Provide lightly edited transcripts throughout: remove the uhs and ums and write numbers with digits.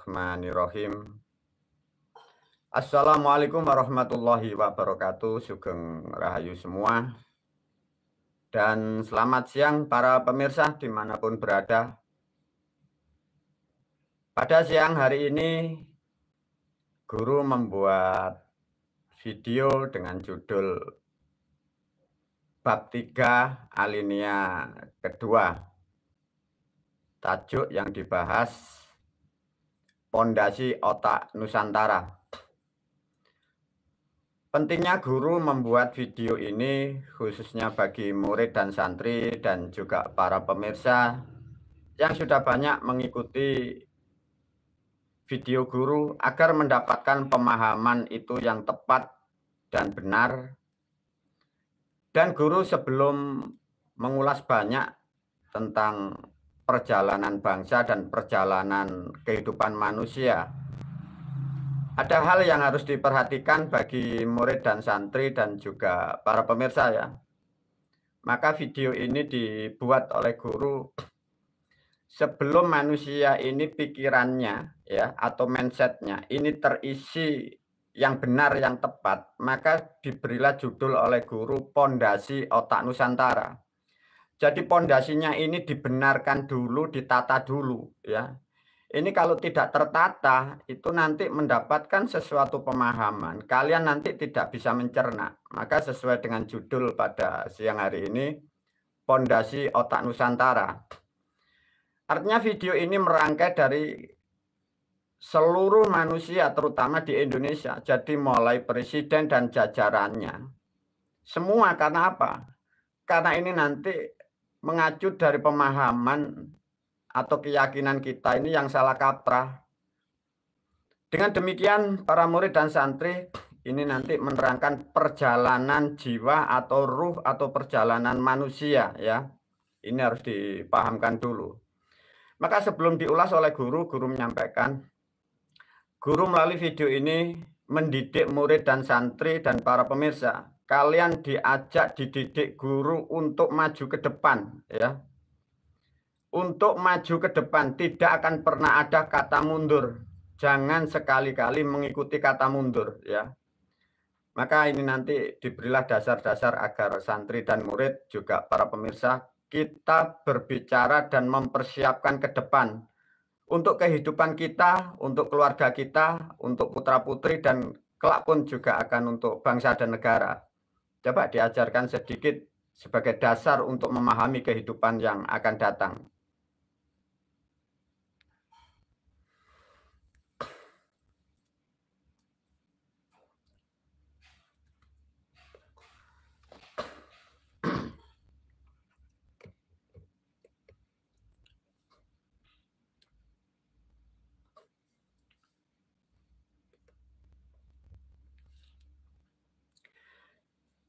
Bismillahirrahmanirrahim. Assalamualaikum warahmatullahi wabarakatuh. Sugeng Rahayu semua. Dan selamat siang para pemirsa dimanapun berada. Pada siang hari ini, guru membuat video dengan judul Bab 3 alinea kedua. Tajuk yang dibahas Pondasi Otak Nusantara. Pentingnya guru membuat video ini khususnya bagi murid dan santri dan juga para pemirsa yang sudah banyak mengikuti video guru agar mendapatkan pemahaman itu yang tepat dan benar. Dan guru sebelum mengulas banyak tentang perjalanan bangsa dan perjalanan kehidupan manusia, ada hal yang harus diperhatikan bagi murid dan santri dan juga para pemirsa ya. Maka video ini dibuat oleh guru sebelum manusia ini pikirannya ya atau mindsetnya ini terisi yang benar yang tepat, maka diberilah judul oleh guru Pondasi Otak Nusantara. Jadi pondasinya ini dibenarkan dulu, ditata dulu ya. Ini kalau tidak tertata, itu nanti mendapatkan sesuatu pemahaman. Kalian nanti tidak bisa mencerna. Maka sesuai dengan judul pada siang hari ini, Pondasi Otak Nusantara. Artinya video ini merangkai dari seluruh manusia, terutama di Indonesia. Jadi mulai presiden dan jajarannya. Semua karena apa? Karena ini nanti mengacu dari pemahaman atau keyakinan kita ini yang salah kaprah. Dengan demikian para murid dan santri ini nanti menerangkan perjalanan jiwa atau ruh atau perjalanan manusia ya. Ini harus dipahamkan dulu. Maka sebelum diulas oleh guru menyampaikan, guru melalui video ini mendidik murid dan santri dan para pemirsa. Kalian diajak dididik guru untuk maju ke depan ya. Untuk maju ke depan tidak akan pernah ada kata mundur. Jangan sekali-kali mengikuti kata mundur ya. Maka ini nanti diberilah dasar-dasar agar santri dan murid juga para pemirsa kita berbicara dan mempersiapkan ke depan untuk kehidupan kita, untuk keluarga kita, untuk putra-putri dan kelak pun juga akan untuk bangsa dan negara. Coba diajarkan sedikit sebagai dasar untuk memahami kehidupan yang akan datang.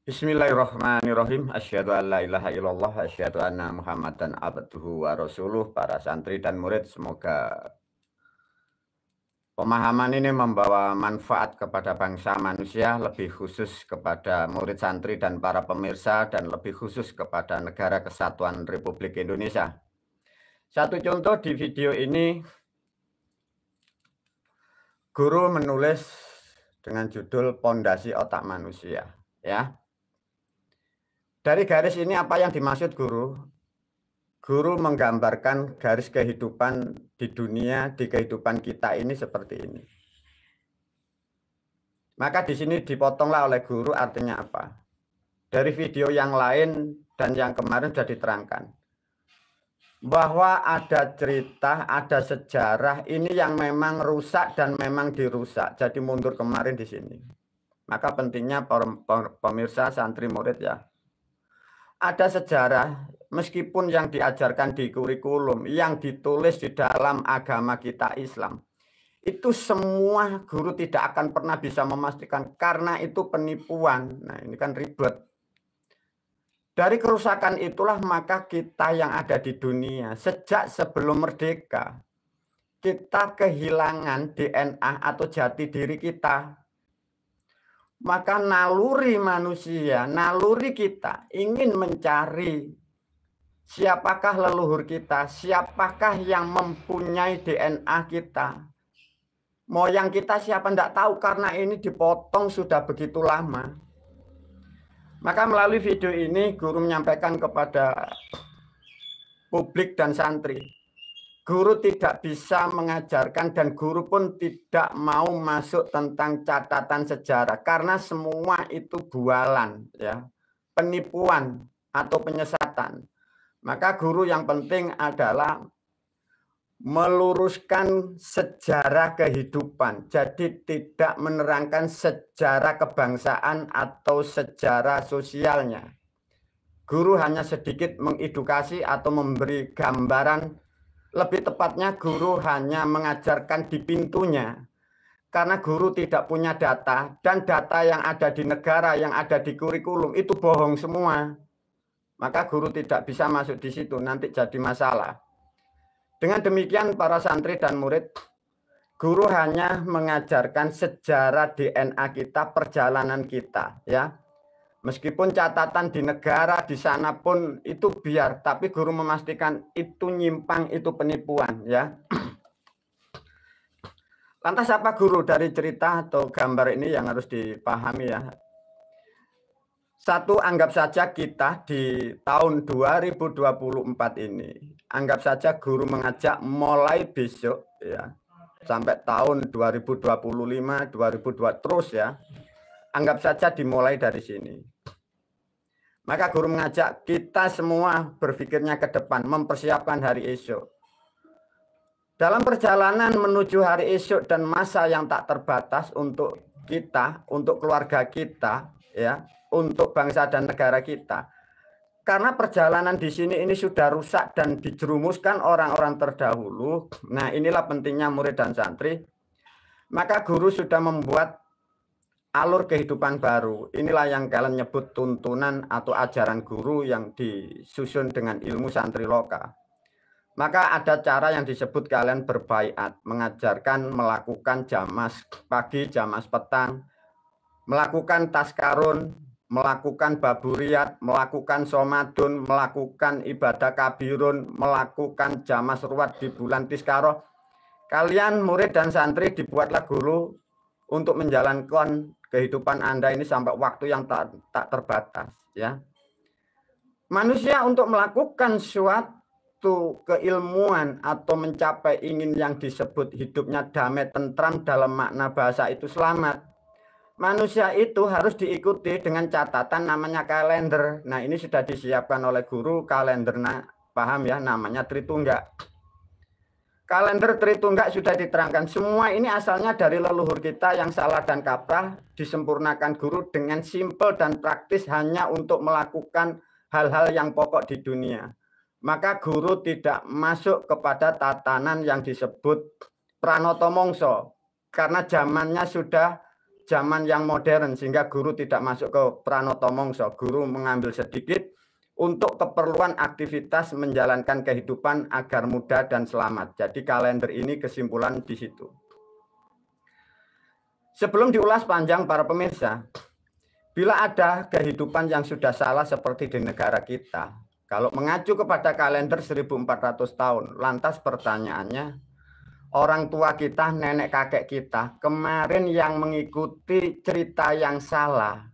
Bismillahirrahmanirrahim. Asyhadu an la ilaha illallah, asyhadu anna Muhammadan abduhu wa rasuluh. Para santri dan murid, semoga pemahaman ini membawa manfaat kepada bangsa manusia, lebih khusus kepada murid santri dan para pemirsa, dan lebih khusus kepada Negara Kesatuan Republik Indonesia. Satu contoh di video ini, guru menulis dengan judul Pondasi Otak Manusia ya. Dari garis ini apa yang dimaksud guru? Guru menggambarkan garis kehidupan di dunia, di kehidupan kita ini seperti ini. Maka di sini dipotonglah oleh guru, artinya apa? Dari video yang lain dan yang kemarin sudah diterangkan. Bahwa ada cerita, ada sejarah, ini yang memang rusak dan memang dirusak. Jadi mundur kemarin di sini. Maka pentingnya pemirsa, santri, murid ya. Ada sejarah, meskipun yang diajarkan di kurikulum, yang ditulis di dalam agama kita Islam, itu semua guru tidak akan pernah bisa memastikan karena itu penipuan. Nah ini kan ribet. Dari kerusakan itulah maka kita yang ada di dunia, sejak sebelum merdeka, kita kehilangan DNA atau jati diri kita. Maka naluri manusia, naluri kita ingin mencari siapakah leluhur kita, siapakah yang mempunyai DNA kita. Moyang kita siapa tidak tahu karena ini dipotong sudah begitu lama. Maka melalui video ini guru menyampaikan kepada publik dan santri, guru tidak bisa mengajarkan dan guru pun tidak mau masuk tentang catatan sejarah karena semua itu bualan, ya, penipuan atau penyesatan. Maka guru yang penting adalah meluruskan sejarah kehidupan, jadi tidak menerangkan sejarah kebangsaan atau sejarah sosialnya. Guru hanya sedikit mengedukasi atau memberi gambaran, lebih tepatnya guru hanya mengajarkan di pintunya. Karena guru tidak punya data, dan data yang ada di negara, yang ada di kurikulum itu bohong semua. Maka guru tidak bisa masuk di situ, nanti jadi masalah. Dengan demikian para santri dan murid, guru hanya mengajarkan sejarah DNA kita, perjalanan kita, ya. Meskipun catatan di negara di sana pun itu biar, tapi guru memastikan itu nyimpang, itu penipuan, ya. Lantas apa guru dari cerita atau gambar ini yang harus dipahami, ya? Satu, anggap saja kita di tahun 2024 ini, anggap saja guru mengajak mulai besok, ya, sampai tahun 2025, 2020 terus, ya. Anggap saja dimulai dari sini. Maka guru mengajak kita semua berpikirnya ke depan, mempersiapkan hari esok. Dalam perjalanan menuju hari esok dan masa yang tak terbatas untuk kita, untuk keluarga kita, ya, untuk bangsa dan negara kita. Karena perjalanan di sini ini sudah rusak dan dijerumuskan orang-orang terdahulu. Nah, inilah pentingnya murid dan santri. Maka guru sudah membuat alur kehidupan baru. Inilah yang kalian nyebut tuntunan atau ajaran guru yang disusun dengan ilmu santri loka. Maka ada cara yang disebut kalian berbaiat, mengajarkan melakukan jamas pagi, jamas petang, melakukan taskarun, melakukan baburiat, melakukan somadun, melakukan ibadah kabirun, melakukan jamas ruwat di bulan Tiskaroh. Kalian murid dan santri dibuatlah guru untuk menjalankan kehidupan Anda ini sampai waktu yang tak terbatas, ya. Manusia untuk melakukan suatu keilmuan atau mencapai ingin yang disebut hidupnya damai tentram dalam makna bahasa itu selamat. Manusia itu harus diikuti dengan catatan namanya kalender. Nah, ini sudah disiapkan oleh guru kalendernya, paham ya, namanya Tritunggak. Kalender Tritunggak sudah diterangkan. Semua ini asalnya dari leluhur kita yang salah dan kaprah, disempurnakan guru dengan simpel dan praktis hanya untuk melakukan hal-hal yang pokok di dunia. Maka guru tidak masuk kepada tatanan yang disebut Pranoto Mongso. Karena zamannya sudah zaman yang modern, sehingga guru tidak masuk ke Pranoto Mongso. Guru mengambil sedikit untuk keperluan aktivitas menjalankan kehidupan agar mudah dan selamat. Jadi kalender ini kesimpulan di situ. Sebelum diulas panjang para pemirsa, bila ada kehidupan yang sudah salah seperti di negara kita, kalau mengacu kepada kalender 1400 tahun, lantas pertanyaannya, orang tua kita, nenek kakek kita, kemarin yang mengikuti cerita yang salah,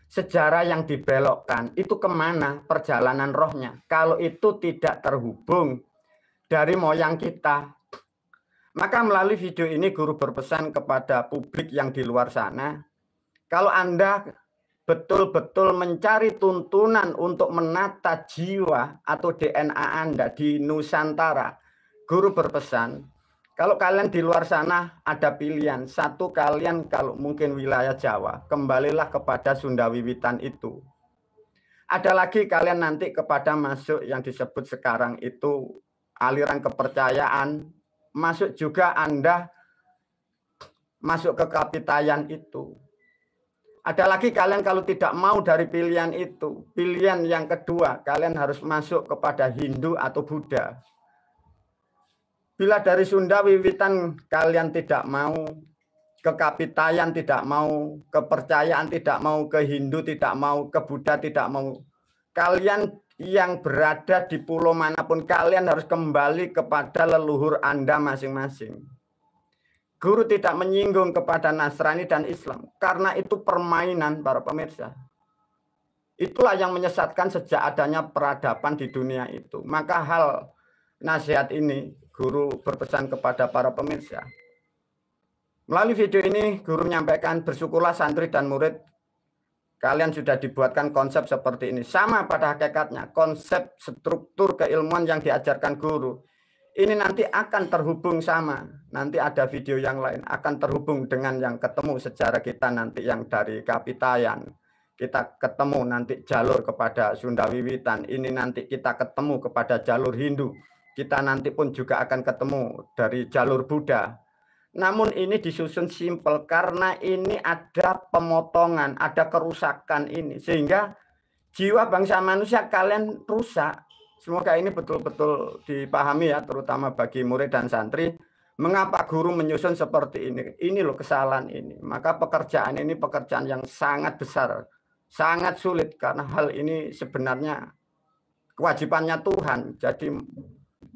sejarah yang dibelokkan, itu kemana perjalanan rohnya? Kalau itu tidak terhubung dari moyang kita. Maka melalui video ini guru berpesan kepada publik yang di luar sana, kalau Anda betul-betul mencari tuntunan untuk menata jiwa atau DNA Anda di Nusantara, guru berpesan, kalau kalian di luar sana ada pilihan, satu kalian kalau mungkin wilayah Jawa, kembalilah kepada Sunda Wiwitan itu. Ada lagi kalian nanti kepada masuk yang disebut sekarang itu aliran kepercayaan, masuk juga Anda masuk ke Kapitayan itu. Ada lagi kalian kalau tidak mau dari pilihan itu, pilihan yang kedua, kalian harus masuk kepada Hindu atau Buddha. Bila dari Sunda Wiwitan kalian tidak mau, ke Kapitayan tidak mau, kepercayaan tidak mau, ke Hindu tidak mau, ke Buddha tidak mau, kalian yang berada di pulau manapun, kalian harus kembali kepada leluhur Anda masing-masing. Guru tidak menyinggung kepada Nasrani dan Islam karena itu permainan para pemirsa. Itulah yang menyesatkan sejak adanya peradaban di dunia itu. Maka hal nasihat ini guru berpesan kepada para pemirsa. Melalui video ini guru menyampaikan bersyukurlah santri dan murid kalian sudah dibuatkan konsep seperti ini. Sama pada hakikatnya konsep struktur keilmuan yang diajarkan guru ini nanti akan terhubung sama. Nanti ada video yang lain akan terhubung dengan yang ketemu sejarah kita nanti yang dari Kapitayan. Kita ketemu nanti jalur kepada Sunda Wiwitan. Ini nanti kita ketemu kepada jalur Hindu. Kita nanti pun juga akan ketemu dari jalur Buddha. Namun ini disusun simpel karena ini ada pemotongan, ada kerusakan ini. Sehingga jiwa bangsa manusia kalian rusak. Semoga ini betul-betul dipahami ya, terutama bagi murid dan santri. Mengapa guru menyusun seperti ini? Ini loh kesalahan ini. Maka pekerjaan ini pekerjaan yang sangat besar, sangat sulit karena hal ini sebenarnya kewajibannya Tuhan. Jadi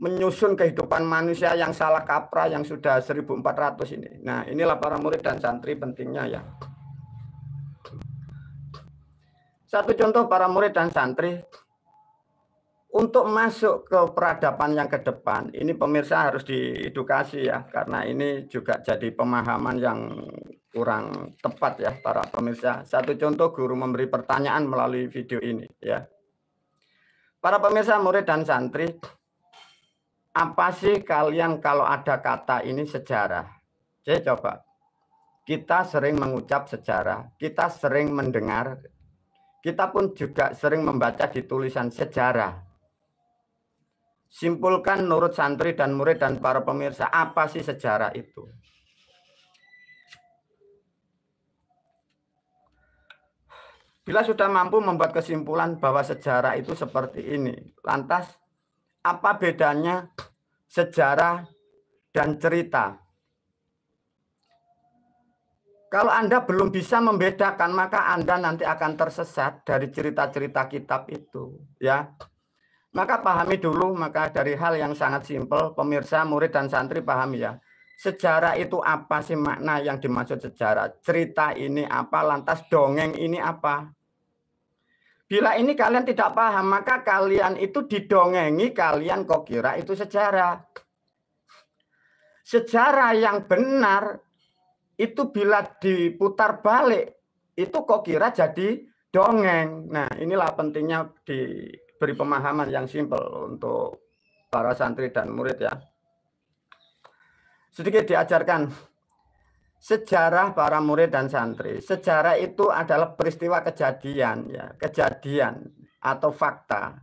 menyusun kehidupan manusia yang salah kaprah yang sudah 1400 ini. Nah, inilah para murid dan santri pentingnya ya. Satu contoh para murid dan santri untuk masuk ke peradaban yang ke depan, ini pemirsa harus diedukasi ya, karena ini juga jadi pemahaman yang kurang tepat ya para pemirsa. Satu contoh guru memberi pertanyaan melalui video ini ya. Para pemirsa, murid dan santri, apa sih kalian kalau ada kata ini sejarah? Jadi coba, kita sering mengucap sejarah, kita sering mendengar, kita pun juga sering membaca di tulisan sejarah. Simpulkan menurut santri dan murid dan para pemirsa, apa sih sejarah itu? Bila sudah mampu membuat kesimpulan bahwa sejarah itu seperti ini, lantas apa bedanya sejarah dan cerita? Kalau Anda belum bisa membedakan, maka Anda nanti akan tersesat dari cerita-cerita kitab itu, ya. Maka pahami dulu, maka dari hal yang sangat simpel, pemirsa, murid, dan santri pahami ya. Sejarah itu apa sih makna yang dimaksud sejarah? Cerita ini apa, lantas dongeng ini apa? Bila ini kalian tidak paham, maka kalian itu didongengi, kalian kok kira itu sejarah. Sejarah yang benar, itu bila diputar balik, itu kok kira jadi dongeng. Nah, inilah pentingnya diberi pemahaman yang simpel untuk para santri dan murid ya. Sedikit diajarkan sejarah para murid dan santri. Sejarah itu adalah peristiwa kejadian ya, kejadian atau fakta.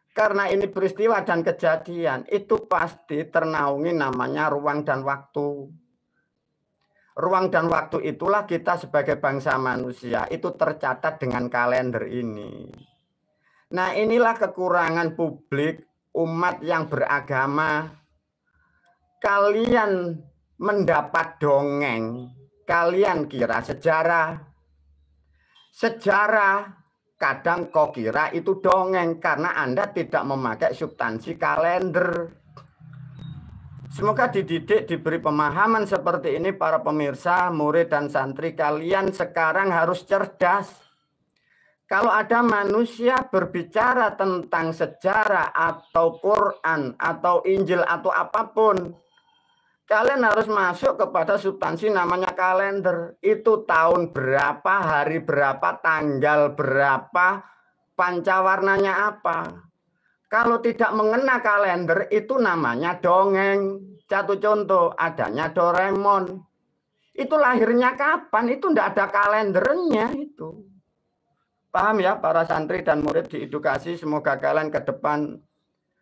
Karena ini peristiwa dan kejadian, itu pasti ternaungi namanya ruang dan waktu. Ruang dan waktu itulah kita sebagai bangsa manusia itu tercatat dengan kalender ini. Nah, inilah kekurangan publik, umat yang beragama. Kalian mendapat dongeng, kalian kira sejarah. Sejarah kadang kok kira itu dongeng karena Anda tidak memakai substansi kalender. Semoga dididik, diberi pemahaman seperti ini para pemirsa, murid dan santri. Kalian sekarang harus cerdas. Kalau ada manusia berbicara tentang sejarah atau Quran atau Injil atau apapun, kalian harus masuk kepada substansi namanya kalender. Itu tahun berapa, hari berapa, tanggal berapa, pancawarnanya apa. Kalau tidak mengena kalender itu namanya dongeng. Satu contoh, adanya Doraemon. Itu lahirnya kapan? Itu tidak ada kalendernya itu. Paham ya para santri dan murid diedukasi, semoga kalian ke depan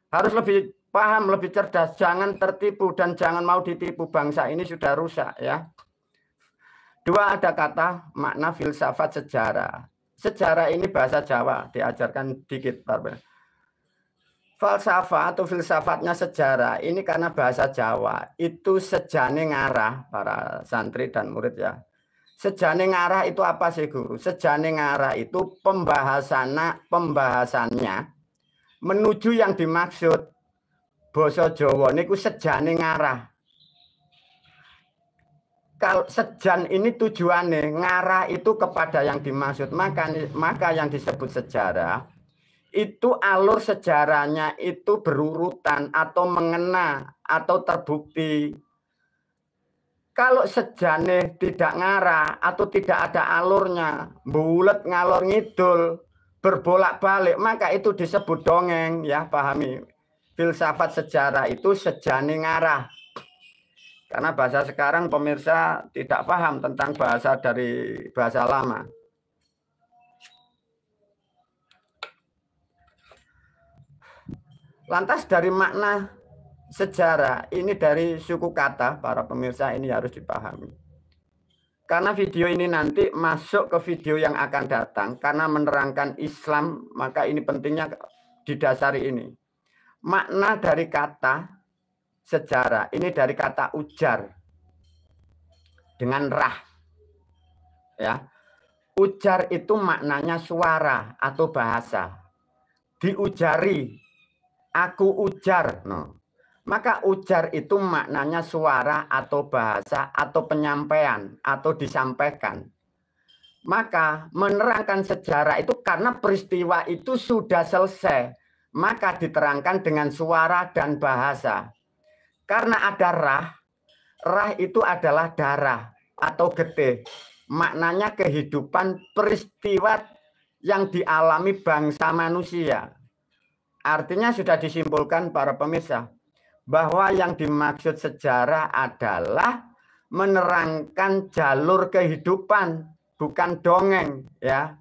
harus lebih paham, lebih cerdas, jangan tertipu dan jangan mau ditipu. Bangsa ini sudah rusak ya. Dua, ada kata makna filsafat sejarah. Sejarah ini bahasa Jawa, diajarkan dikit. Falsafah atau filsafatnya sejarah ini karena bahasa Jawa itu sejane ngarah para santri dan murid ya. Sejane ngarah itu apa sih guru? Sejane ngarah itu pembahasannya menuju yang dimaksud. Basa Jawa niku sejane ngarah. Kalau sejan ini tujuannya ngarah itu kepada yang dimaksud, maka yang disebut sejarah itu alur sejarahnya itu berurutan atau mengena atau terbukti. Kalau sejane tidak ngarah atau tidak ada alurnya, bulet ngalor ngidul, berbolak-balik, maka itu disebut dongeng, ya, pahami. Filsafat sejarah itu sejane ngarah. Karena bahasa sekarang pemirsa tidak paham tentang bahasa dari bahasa lama. Lantas dari makna sejarah, ini dari suku kata, para pemirsa ini harus dipahami. Karena video ini nanti masuk ke video yang akan datang, karena menerangkan Islam, maka ini pentingnya didasari ini. Makna dari kata sejarah, ini dari kata ujar dengan rah. Ya. Ujar itu maknanya suara atau bahasa. Diujari, aku ujar. No. Maka ujar itu maknanya suara atau bahasa atau penyampaian atau disampaikan. Maka menerangkan sejarah itu karena peristiwa itu sudah selesai. Maka diterangkan dengan suara dan bahasa. Karena ada rah, rah itu adalah darah atau getih. Maknanya kehidupan peristiwa yang dialami bangsa manusia. Artinya sudah disimpulkan para pemirsa bahwa yang dimaksud sejarah adalah menerangkan jalur kehidupan, bukan dongeng, ya.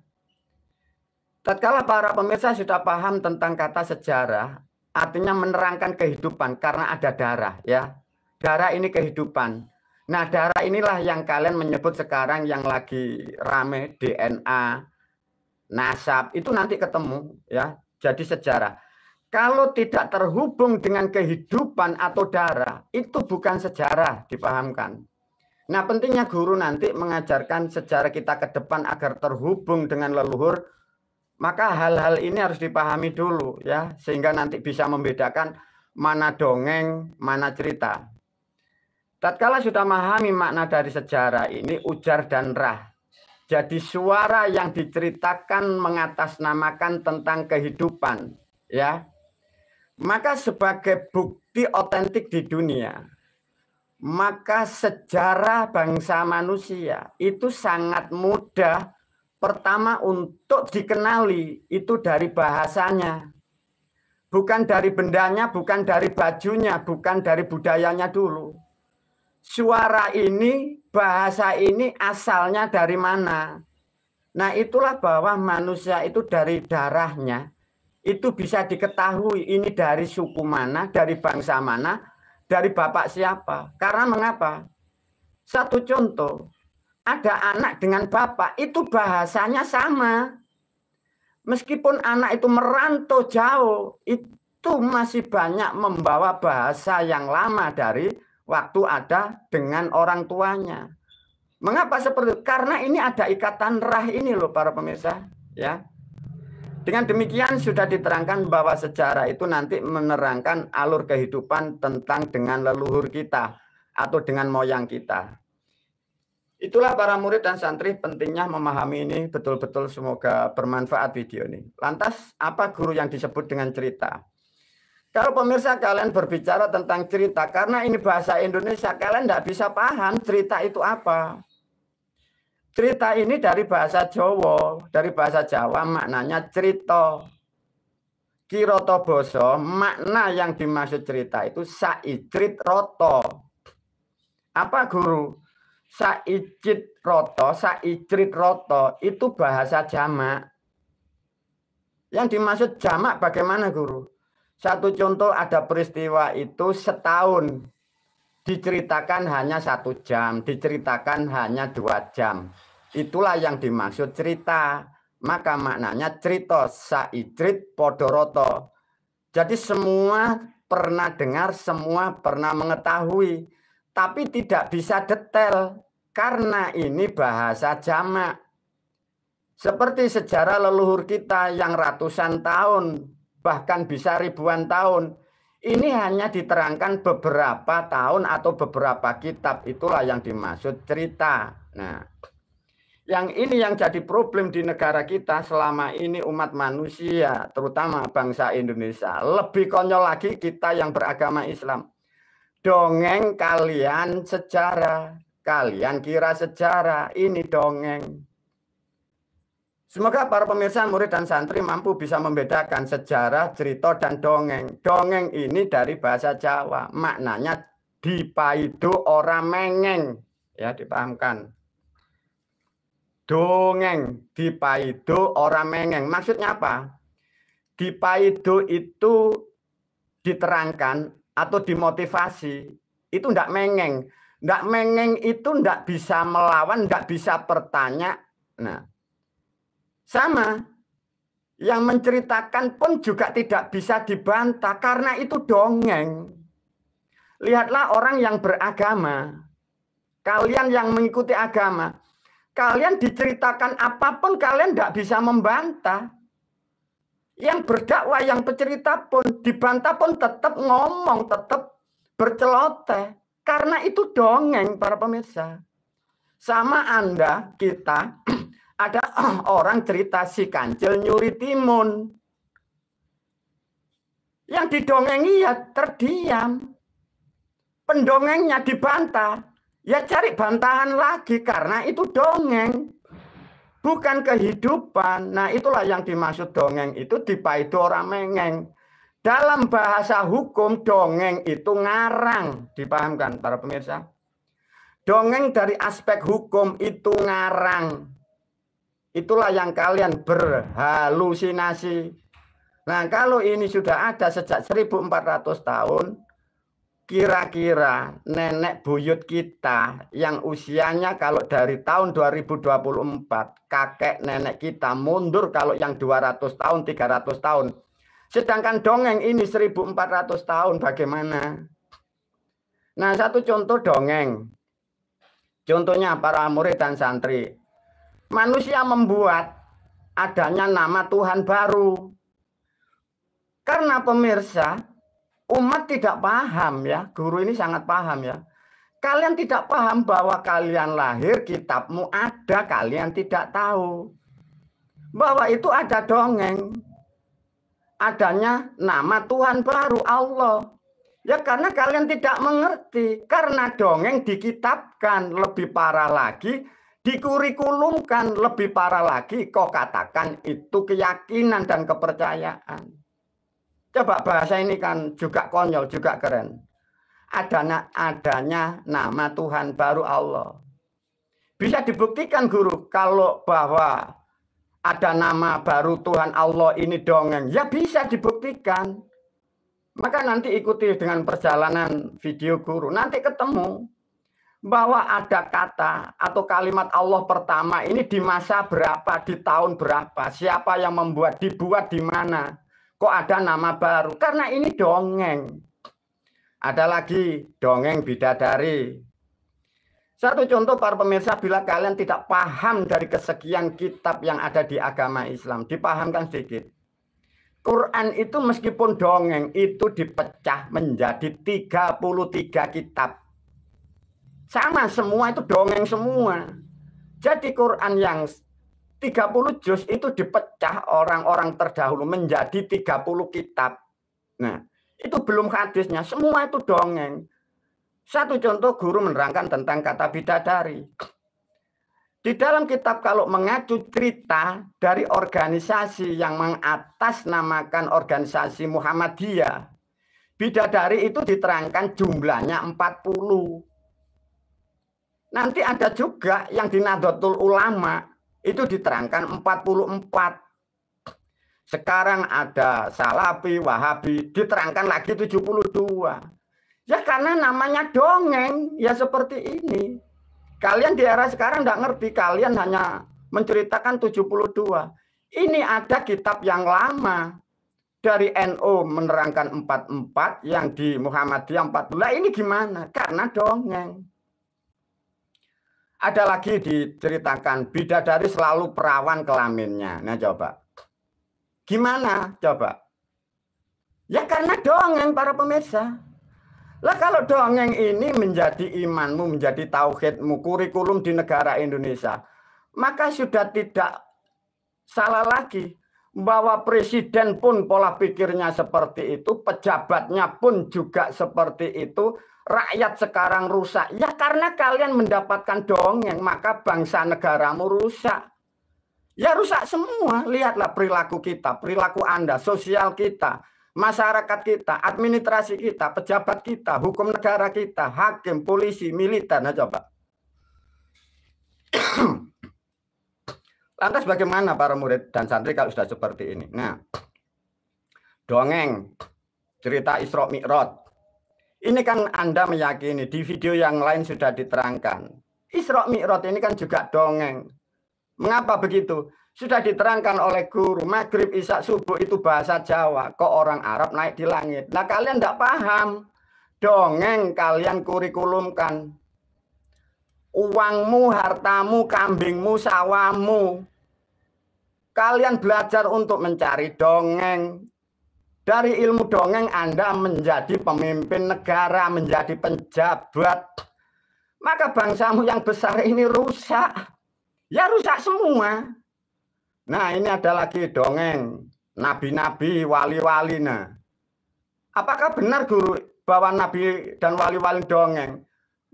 Tatkala para pemirsa sudah paham tentang kata sejarah, artinya menerangkan kehidupan karena ada darah, ya. Darah ini kehidupan. Nah, darah inilah yang kalian menyebut sekarang yang lagi rame DNA, nasab, itu nanti ketemu, ya. Jadi sejarah. Kalau tidak terhubung dengan kehidupan atau darah, itu bukan sejarah, dipahamkan. Nah, pentingnya guru nanti mengajarkan sejarah kita ke depan agar terhubung dengan leluhur, maka hal-hal ini harus dipahami dulu, ya, sehingga nanti bisa membedakan mana dongeng, mana cerita. Tatkala sudah memahami makna dari sejarah ini, ujar dan rah. Jadi suara yang diceritakan mengatasnamakan tentang kehidupan, ya. Maka sebagai bukti otentik di dunia, maka sejarah bangsa manusia itu sangat mudah. Pertama untuk dikenali itu dari bahasanya. Bukan dari bendanya, bukan dari bajunya, bukan dari budayanya dulu. Suara ini, bahasa ini asalnya dari mana? Nah, itulah bahwa manusia itu dari darahnya. Itu bisa diketahui ini dari suku mana, dari bangsa mana, dari bapak siapa. Karena mengapa? Satu contoh, ada anak dengan bapak, itu bahasanya sama. Meskipun anak itu merantau jauh, itu masih banyak membawa bahasa yang lama dari waktu ada dengan orang tuanya. Mengapa seperti itu? Karena ini ada ikatan rah ini loh para pemirsa, ya. Dengan demikian sudah diterangkan bahwa sejarah itu nanti menerangkan alur kehidupan tentang dengan leluhur kita atau dengan moyang kita. Itulah para murid dan santri pentingnya memahami ini betul-betul, semoga bermanfaat video ini. Lantas apa guru yang disebut dengan cerita? Kalau pemirsa kalian berbicara tentang cerita, karena ini bahasa Indonesia, kalian tidak bisa paham cerita itu apa. Cerita ini dari bahasa Jawa, dari bahasa Jawa maknanya cerita. Kirata basa, makna yang dimaksud cerita itu saicrit roto. Apa guru? Saicrit roto itu bahasa jamak. Yang dimaksud jamak bagaimana guru? Satu contoh, ada peristiwa itu setahun. Diceritakan hanya 1 jam, diceritakan hanya 2 jam. Itulah yang dimaksud cerita. Maka maknanya cerita, saicrit podoroto. Jadi semua pernah dengar, semua pernah mengetahui. Tapi tidak bisa detail. Karena ini bahasa jamak. Seperti sejarah leluhur kita yang ratusan tahun, bahkan bisa ribuan tahun. Ini hanya diterangkan beberapa tahun atau beberapa kitab, itulah yang dimaksud cerita. Nah, yang ini yang jadi problem di negara kita selama ini, umat manusia, terutama bangsa Indonesia. Lebih konyol lagi kita yang beragama Islam. Dongeng kalian sejarah, kalian kira sejarah, ini dongeng. Semoga para pemirsa, murid dan santri mampu bisa membedakan sejarah, cerita, dan dongeng. Dongeng ini dari bahasa Jawa, maknanya dipaido ora mengeng. Ya, dipahamkan. Dongeng, dipaido ora mengeng. Maksudnya apa? Dipaido itu diterangkan atau dimotivasi, itu ndak mengeng. Ndak mengeng itu ndak bisa melawan, ndak bisa bertanya. Nah, sama, yang menceritakan pun juga tidak bisa dibantah karena itu dongeng. Lihatlah orang yang beragama, kalian yang mengikuti agama, kalian diceritakan apapun kalian tidak bisa membantah. Yang berdakwah, yang bercerita pun dibantah pun tetap ngomong, tetap berceloteh. Karena itu dongeng, para pemirsa. Sama Anda, kita, ada orang cerita si kancil nyuri timun. Yang didongengi ya terdiam. Pendongengnya dibantah. Ya cari bantahan lagi karena itu dongeng. Bukan kehidupan. Nah, itulah yang dimaksud dongeng itu dipaido ora mengeng. Dalam bahasa hukum dongeng itu ngarang. Dipahamkan para pemirsa? Dongeng dari aspek hukum itu ngarang. Itulah yang kalian berhalusinasi. Nah, kalau ini sudah ada sejak 1400 tahun, kira-kira nenek buyut kita yang usianya kalau dari tahun 2024, kakek nenek kita mundur kalau yang 200 tahun, 300 tahun. Sedangkan dongeng ini 1400 tahun, bagaimana? Nah, satu contoh dongeng. Contohnya para murid dan santri. Manusia membuat adanya nama Tuhan baru. Karena pemirsa, umat tidak paham ya, guru ini sangat paham ya. Kalian tidak paham bahwa kalian lahir, kitabmu ada, kalian tidak tahu. Bahwa itu ada dongeng. Adanya nama Tuhan baru, Allah. Ya karena kalian tidak mengerti. Karena dongeng dikitabkan, lebih parah lagi, dikurikulumkan, lebih parah lagi, kok katakan itu keyakinan dan kepercayaan. Coba bahasa ini kan juga konyol, juga keren. Adanya nama Tuhan baru Allah. Bisa dibuktikan guru kalau bahwa ada nama baru Tuhan Allah ini dongeng. Ya bisa dibuktikan. Maka nanti ikuti dengan perjalanan video guru. Nanti ketemu bahwa ada kata atau kalimat Allah pertama ini di masa berapa, di tahun berapa, siapa yang membuat, dibuat di mana. Kok ada nama baru? Karena ini dongeng. Ada lagi dongeng bidadari. Satu contoh para pemirsa, bila kalian tidak paham dari kesekian kitab yang ada di agama Islam, dipahamkan sedikit. Quran itu meskipun dongeng itu dipecah menjadi 33 kitab. Sama semua itu dongeng semua. Jadi Quran yang 30 juz itu dipecah orang-orang terdahulu menjadi 30 kitab. Nah, itu belum hadisnya, semua itu dongeng. Satu contoh guru menerangkan tentang kata bidadari. Di dalam kitab kalau mengacu cerita dari organisasi yang mengatasnamakan organisasi Muhammadiyah, bidadari itu diterangkan jumlahnya 40. Nanti ada juga yang di Nahdlatul Ulama itu diterangkan 44. Sekarang ada Salafi, Wahabi, diterangkan lagi 72. Ya karena namanya dongeng, ya seperti ini. Kalian di era sekarang tidak ngerti, kalian hanya menceritakan 72. Ini ada kitab yang lama. Dari NU menerangkan 44, yang di Muhammadiyah 40. Ini gimana? Karena dongeng. Ada lagi diceritakan, bidadari selalu perawan kelaminnya. Nah coba. Gimana? Coba. Ya karena dongeng para pemirsa. Lah kalau dongeng ini menjadi imanmu, menjadi tauhidmu, kurikulum di negara Indonesia, maka sudah tidak salah lagi bahwa presiden pun pola pikirnya seperti itu, pejabatnya pun juga seperti itu, rakyat sekarang rusak. Ya karena kalian mendapatkan dongeng, maka bangsa negaramu rusak. Ya rusak semua. Lihatlah perilaku kita, perilaku Anda, sosial kita, masyarakat kita, administrasi kita, pejabat kita, hukum negara kita, hakim, polisi, militer. Nah coba. Lantas bagaimana para murid dan santri kalau sudah seperti ini? Nah, dongeng, cerita Isra Mi'raj. Ini kan Anda meyakini, di video yang lain sudah diterangkan. Isra Mi'raj ini kan juga dongeng. Mengapa begitu? Sudah diterangkan oleh guru, maghrib, isya, subuh itu bahasa Jawa. Kok orang Arab naik di langit? Nah kalian tidak paham. Dongeng kalian kurikulumkan. Uangmu, hartamu, kambingmu, sawahmu. Kalian belajar untuk mencari dongeng. Dari ilmu dongeng Anda menjadi pemimpin negara, menjadi penjabat. Maka bangsamu yang besar ini rusak. Ya rusak semua. Nah ini ada lagi dongeng nabi-nabi, wali-wali. Nah, apakah benar guru bahwa nabi dan wali-wali dongeng?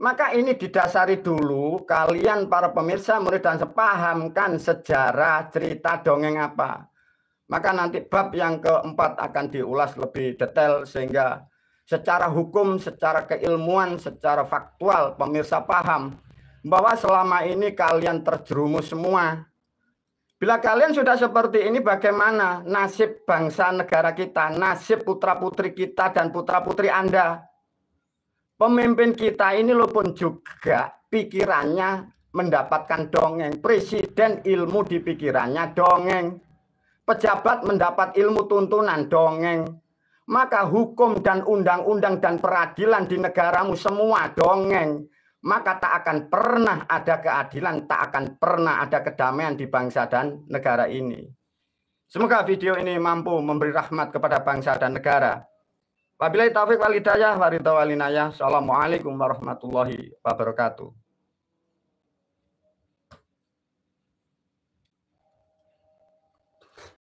Maka ini didasari dulu kalian para pemirsa, murid dan sepahamkan sejarah cerita dongeng apa. Maka nanti bab yang keempat akan diulas lebih detail sehingga secara hukum, secara keilmuan, secara faktual pemirsa paham bahwa selama ini kalian terjerumus semua. Bila kalian sudah seperti ini, bagaimana nasib bangsa negara kita, nasib putra-putri kita dan putra-putri Anda? Pemimpin kita ini loh pun juga pikirannya mendapatkan dongeng. Presiden ilmu di pikirannya dongeng. Pejabat mendapat ilmu tuntunan dongeng. Maka hukum dan undang-undang dan peradilan di negaramu semua dongeng. Maka tak akan pernah ada keadilan, tak akan pernah ada kedamaian di bangsa dan negara ini. Semoga video ini mampu memberi rahmat kepada bangsa dan negara. Wabillahi taufiq wal hidayah wa ridha wal inayah. Assalamualaikum warahmatullahi wabarakatuh.